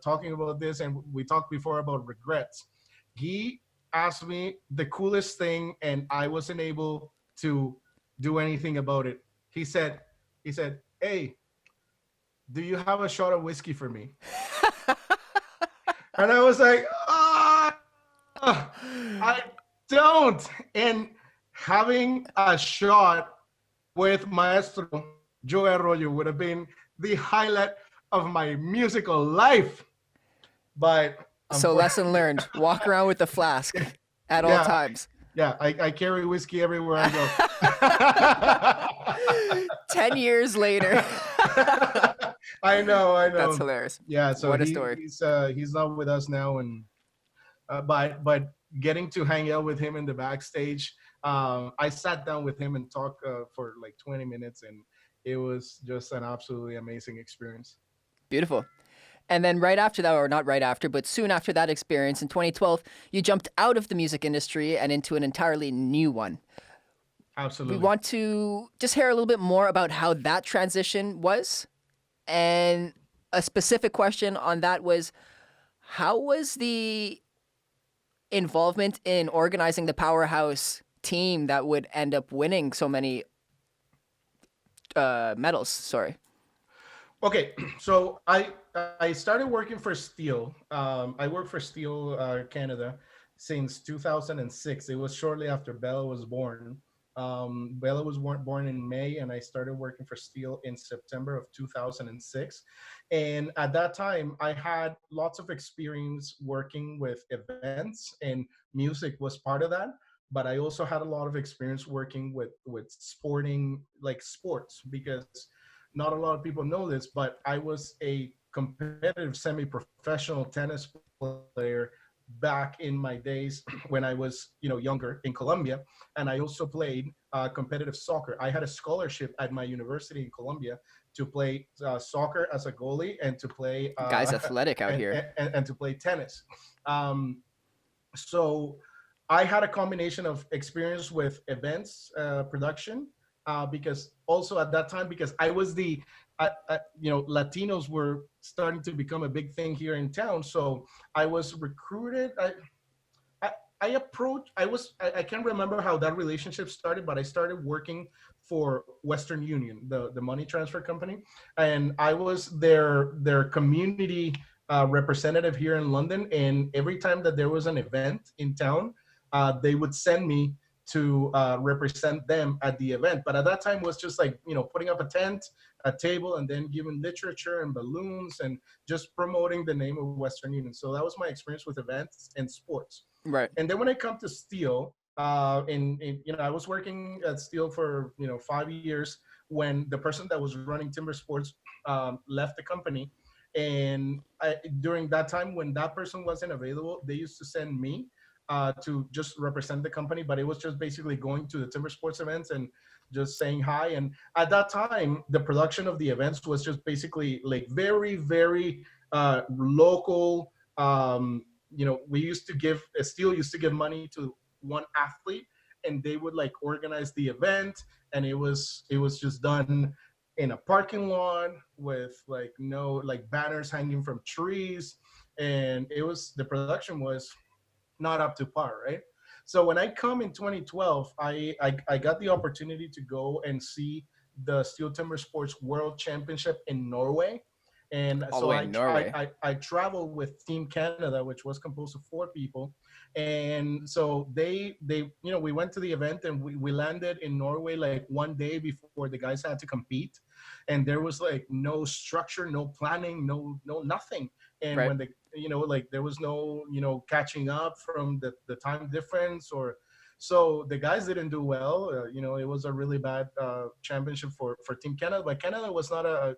talking about this, and we talked before about regrets. He asked me the coolest thing, and I wasn't able to do anything about it. He said, hey, do you have a shot of whiskey for me? And I was like, I don't. And having a shot with Maestro Joe Arroyo would have been the highlight of my musical life. But So lesson learned. Walk around with a flask at all yeah, times. yeah, I carry whiskey everywhere I go. 10 years later. I know. That's hilarious. Yeah, so What a story. he's not with us now, and but getting to hang out with him in the backstage, I sat down with him and talked for like 20 minutes, and it was just an absolutely amazing experience. Beautiful. And then right after that, or not right after, but soon after that experience in 2012, you jumped out of the music industry and into an entirely new one. Absolutely. We want to just hear a little bit more about how that transition was. And a specific question on that was, how was the involvement in organizing the powerhouse team that would end up winning so many medals? Sorry. Okay, so I started working for Stihl. I worked for Stihl Canada since 2006. It was shortly after Bella was born. Bella was born in May, and I started working for Stihl in September of 2006. And at that time, I had lots of experience working with events, and music was part of that. but I also had a lot of experience working with sporting, like sports, because not a lot of people know this, but I was a competitive semi-professional tennis player back in my days when I was, younger in Colombia, and I also played competitive soccer. I had a scholarship at my university in Colombia to play soccer as a goalie and to play Guys athletic out here. and to play tennis. Um, so I had a combination of experience with events production, because also at that time, because I was Latinos were starting to become a big thing here in town. So I was recruited. I, I approached. I can't remember how that relationship started, but I started working for Western Union, the money transfer company, and I was their community representative here in London. And every time that there was an event in town, they would send me to represent them at the event. But at that time, it was just like, putting up a tent, a table, and then giving literature and balloons and just promoting the name of Western Union. So that was my experience with events and sports. Right. And then when I come to Stihl, I was working at Stihl for 5 years when the person that was running Timbersports left the company. And during that time, when that person wasn't available, they used to send me to just represent the company, but it was just basically going to the Timbersports events and just saying hi. And at that time, the production of the events was just basically like very, very local. We used to give, Stihl used to give money to one athlete, and they would like organize the event, and it was just done in a parking lot with like no like banners hanging from trees, and the production was not up to par, right? So when I come in 2012, I got the opportunity to go and see the Stihl Timbersports World Championship in Norway. And All the so way in Norway. I traveled with Team Canada, which was composed of 4 people. And so we went to the event, and we landed in Norway like one day before the guys had to compete. And there was like no structure, no planning, no nothing. And Right. when there was no, catching up from the time difference, so the guys didn't do well. It was a really bad championship for Team Canada, but Canada was not a A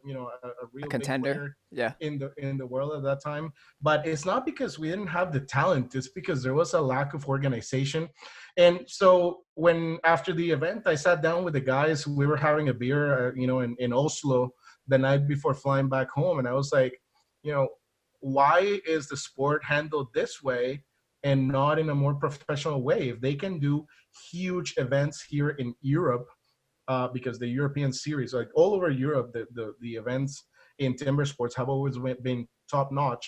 real big contender. player Yeah. in the world at that time. But it's not because we didn't have the talent, it's because there was a lack of organization. And so when after the event, I sat down with the guys, we were having a beer in Oslo the night before flying back home, and I was like, why is the sport handled this way and not in a more professional way? If they can do huge events here in Europe, because the European series, like all over Europe, the events in timber sports have always been top notch.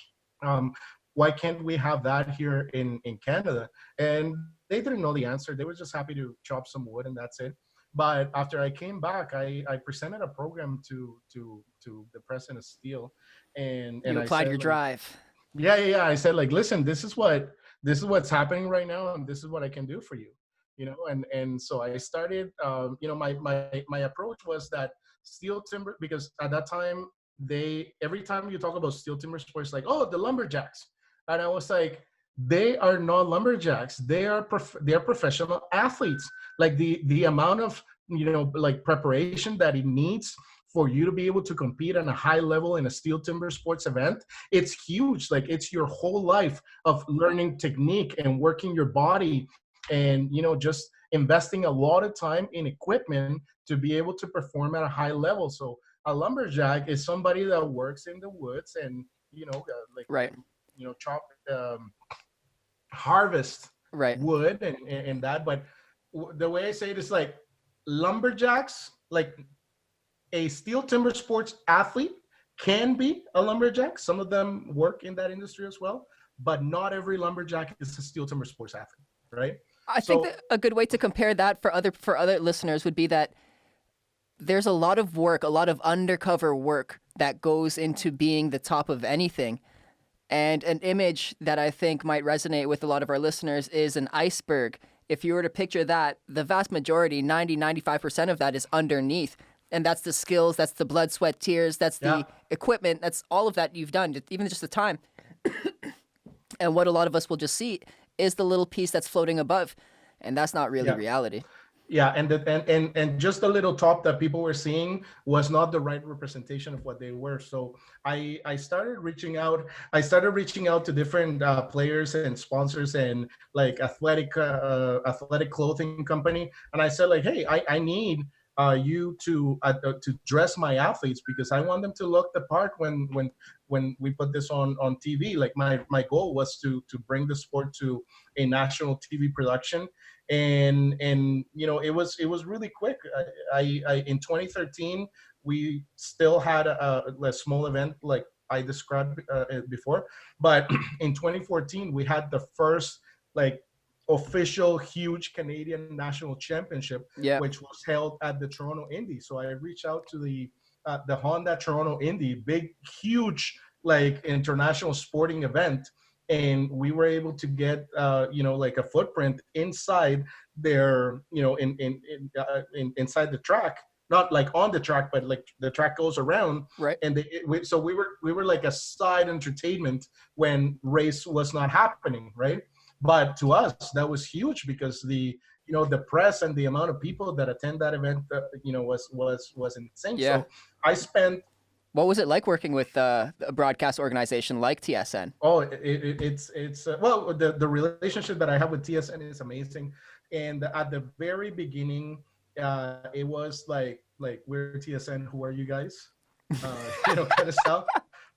Why can't we have that here in Canada? And they didn't know the answer. They were just happy to chop some wood, and that's it. But after I came back, I presented a program to the president of Stihl, and You I applied said, your like, drive. yeah. I said, like, listen, this is what's happening right now, and this is what I can do for you, and so I started. My approach was that Stihl Timber, because at that time every time you talk about Stihl Timber Sports, like, oh, the lumberjacks, and I was like, they are not lumberjacks. They are professional athletes. Like the amount of like preparation that it needs for you to be able to compete on a high level in a Stihl Timber Sports event, it's huge. Like, it's your whole life of learning technique and working your body, and just investing a lot of time in equipment to be able to perform at a high level. So a lumberjack is somebody that works in the woods and Right. chop, harvest Right. wood and that. But the way I say it is like lumberjacks, like a Stihl Timber Sports athlete can be a lumberjack. Some of them work in that industry as well, but not every lumberjack is a Stihl Timber Sports athlete, right? I think that a good way to compare that for other listeners would be that there's a lot of work, a lot of undercover work that goes into being the top of anything. And an image that I think might resonate with a lot of our listeners is an iceberg. If you were to picture that, the vast majority, 95% of that is underneath. And that's the skills, that's the blood, sweat, tears, that's the equipment, that's all of that you've done, even just the time. And what a lot of us will just see is the little piece that's floating above. and that's not really Yeah. reality. Yeah, and just the little top that people were seeing was not the right representation of what they were. So I started reaching out. I started reaching out to different players and sponsors and like athletic clothing company, and I said like, hey, I need you to dress my athletes because I want them to look the part when we put this on TV. Like my goal was to bring the sport to a national TV production, and it was really quick. I in 2013 we still had a small event like I described it before, but in 2014 we had the first like official huge Canadian national championship, Yeah. which was held at the Toronto Indy. So I reached out to the Honda Toronto Indy, big huge like international sporting event, and we were able to get like a footprint inside their inside the track, not like on the track, but like the track goes around, Right. and so we were like a side entertainment when race was not happening, right? But to us that was huge because the press and the amount of people that attend that event was insane. Yeah. So I spent What was it like working with a broadcast organization like TSN? Oh, it's well, the relationship that I have with TSN is amazing, and at the very beginning, it was like we're TSN, who are you guys? Kind of stuff.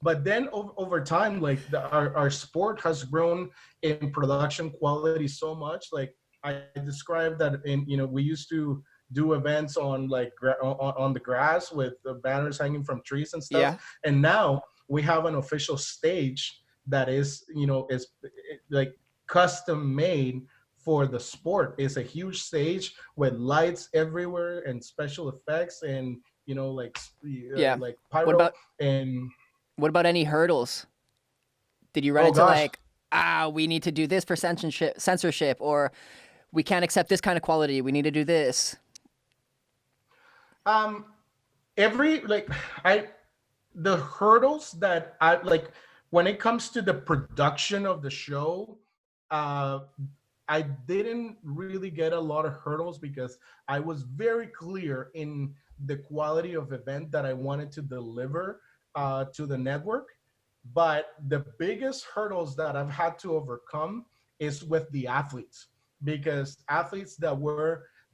But then over time, like our sport has grown in production quality so much. Like I described that we used to do events on like on the grass with the banners hanging from trees and stuff, Yeah. and now we have an official stage that is like custom made for the sport. It's a huge stage with lights everywhere and special effects and Yeah. like What pyro about and any hurdles? Did you run oh into gosh. like, we need to do this for censorship, or we can't accept this kind of quality, we need to do this? Every like I the hurdles that I like when it comes to the production of the show, uh I didn't really get a lot of hurdles because I was very clear in the quality of event that I wanted to deliver to the network. But the biggest hurdles that I've had to overcome is with the athletes, because athletes that were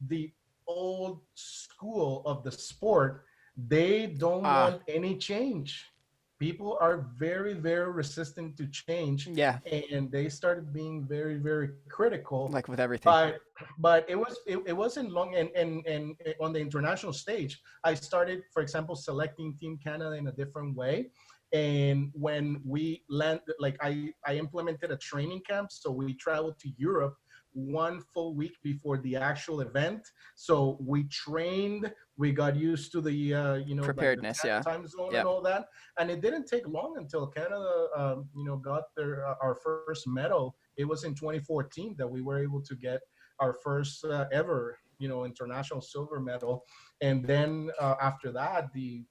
the old school of the sport, they don't Ah, want any change. People are very, very resistant to change, yeah, and they started being very, very critical. like with everything. But it wasn't long, and on the international stage I started, for example, selecting Team Canada in a different way. And when we land, like I implemented a training camp, so we traveled to Europe one full week before the actual event. So we trained, we got used to the Preparedness, like yeah. time zone Yep. and all that. And it didn't take long until Canada got their our first medal. It was in 2014 that we were able to get our first ever international silver medal. And then after that, the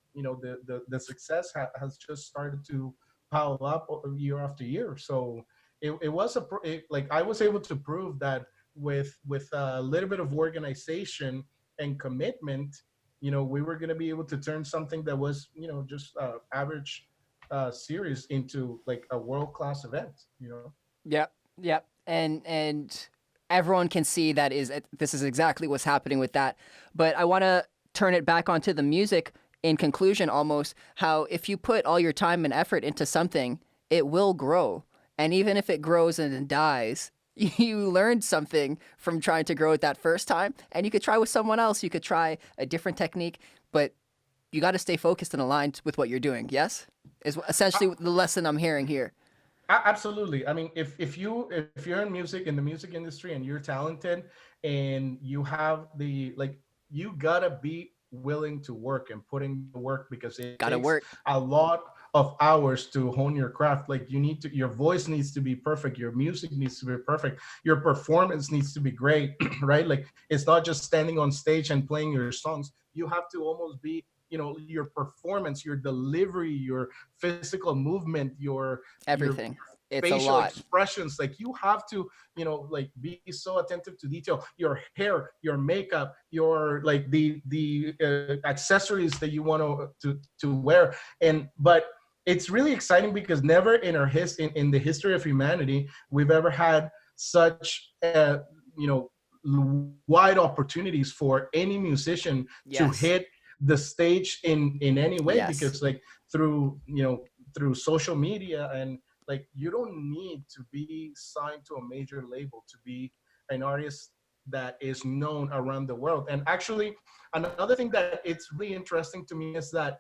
success has just started to pile up year after year. So it was like I was able to prove that with a little bit of organization and commitment, we were going to be able to turn something that was just average series into like a world-class event. Yep, yep. And everyone can see this is exactly what's happening with that. But I want to turn it back onto the music in conclusion, almost how if you put all your time and effort into something, it will grow. And even if it grows and then dies, you learned something from trying to grow it that first time, and you could try with someone else. You could try a different technique, but you got to stay focused and aligned with what you're doing. Yes, is essentially the lesson I'm hearing here. Absolutely. I mean, if you're in the music industry, and you're talented, and you have you gotta be willing to work and put in the work, because it Got to takes work. a lot of hours to hone your craft. Like your voice needs to be perfect, your music needs to be perfect, your performance needs to be great, right? Like it's not just standing on stage and playing your songs. You have to almost be your performance, your delivery, your physical movement, your Everything. It's a facial lot. expressions. Like you have to, like be so attentive to detail. Your hair, your makeup, your like the accessories that you want to wear. But it's really exciting because never in our in the history of humanity we've ever had such you know wide opportunities for any musician to Yes. hit the stage in any way, Yes. because like through through social media, and like you don't need to be signed to a major label to be an artist that is known around the world. And actually another thing that it's really interesting to me is that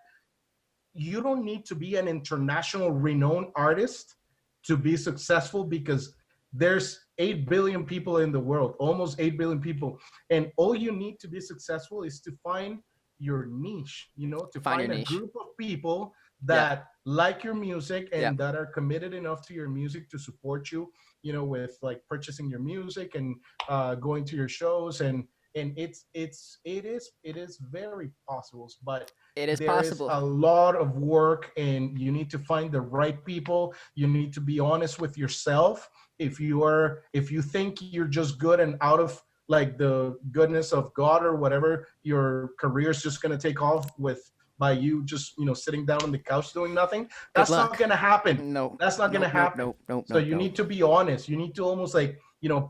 you don't need to be an international renowned artist to be successful, because there's 8 billion people in the world, almost 8 billion people. And all you need to be successful is to find your niche, to Find your find a niche. group of people Yeah. that like your music Yeah. and that are committed enough to your music to support you, with like purchasing your music and going to your shows. And it is very possible, but It is there is possible. a lot of work, and you need to find the right people. You need to be honest with yourself. If you think you're just good and out of like the goodness of God or whatever, your career is just going to take off with by you just sitting down on the couch doing nothing. Good That's not luck. going to happen. No. That's not going to Nope, nope, happen. nope, nope, So nope, you nope. need to be honest. You need to almost like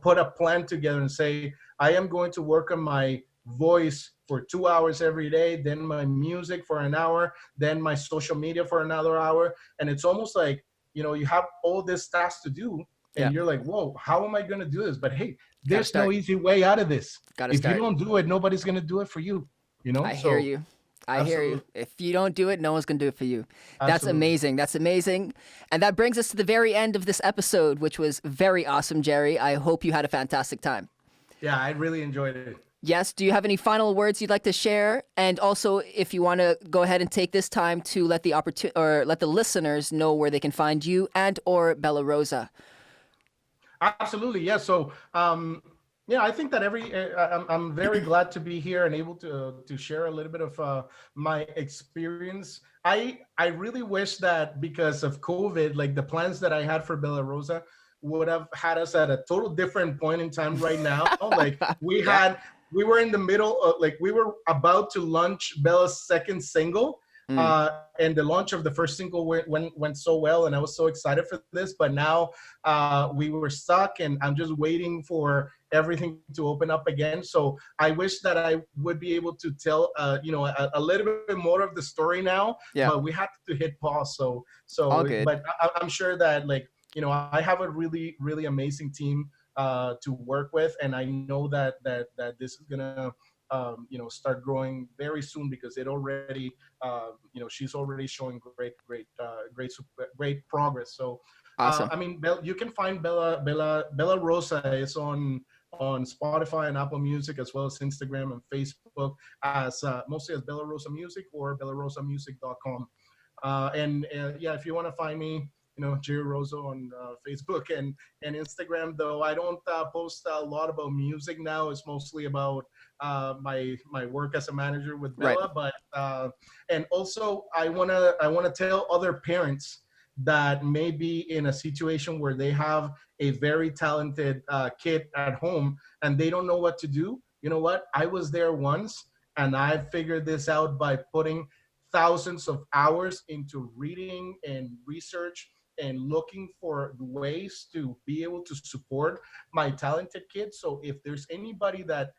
put a plan together and say, I am going to work on my voice for 2 hours every day, then my music for an hour, then my social media for another hour. And it's almost like you have all this tasks to do, Yeah. and you're like, whoa, how am I going to do this? But hey, there's start. no easy way out of this. Gotta If you start. don't do it, nobody's going to do it for you. I hear you. I hear you. Absolutely. If you don't do it, no one's going to do it for you. That's Absolutely. amazing. That's amazing. And that brings us to the very end of this episode, which was very awesome, Gerry. I hope you had a fantastic time. Yeah, I really enjoyed it. Yes. Do you have any final words you'd like to share? And also, if you want to go ahead and take this time to let let the listeners know where they can find you and or Bella Rosa. Absolutely, yeah. So, I think that I'm very glad to be here and able to share a little bit of my experience. I really wish that because of COVID, like the plans that I had for Bella Rosa would have had us at a total different point in time right now. Like we were in the middle of, like, we were about to launch Bella's second single. And the launch of the first single went so well, and I was so excited for this. But now we were stuck, and I'm just waiting for everything to open up again. So I wish that I would be able to tell, a little bit more of the story now. Yeah. But we had to hit pause. So All good. but I'm sure that, like, I have a really, really amazing team to work with, and I know that this is gonna start growing very soon, because it already she's already showing great progress. So Awesome. I mean, you can find Bella Rosa is on Spotify and Apple Music, as well as Instagram and Facebook, as mostly as Bella Rosa Music or bellarosamusic.com. If you want to find me, Gerry Rozo on Facebook and Instagram, though I don't post a lot about music now. It's mostly about my work as a manager with Bella. Right. But and also I wanna tell other parents that may be in a situation where they have a very talented kid at home and they don't know what to do. You know what? I was there once, and I figured this out by putting thousands of hours into reading and research and looking for ways to be able to support my talented kids. So if there's anybody that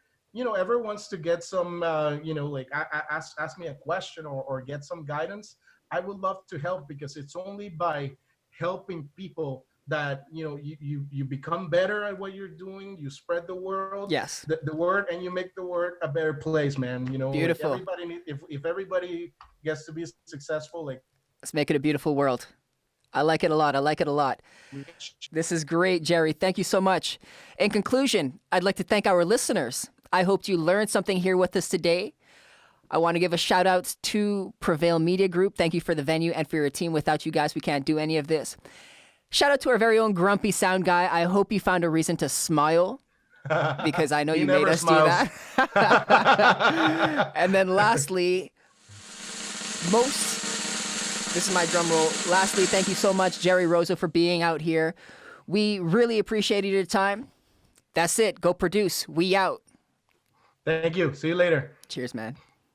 ever wants to get some ask me a question or get some guidance, I would love to help, because it's only by helping people that you become better at what you're doing. You spread the word, Yes. the word, and you make the world a better place, man. Beautiful. Like if everybody gets to be successful, like, Let's make it a beautiful world. I like it a lot. I like it a lot. This is great, Gerry. Thank you so much. In conclusion, I'd like to thank our listeners. I hope you learned something here with us today. I want to give a shout out to Prevail Media Group. Thank you for the venue and for your team. Without you guys, we can't do any of this. Shout out to our very own grumpy sound guy. I hope you found a reason to smile, because I know He you made never us smiles. do that. And then lastly, This is my drum roll. Lastly, thank you so much, Gerry Rozo, for being out here. We really appreciated your time. That's it. Go produce. We out. Thank you. See you later. Cheers, man.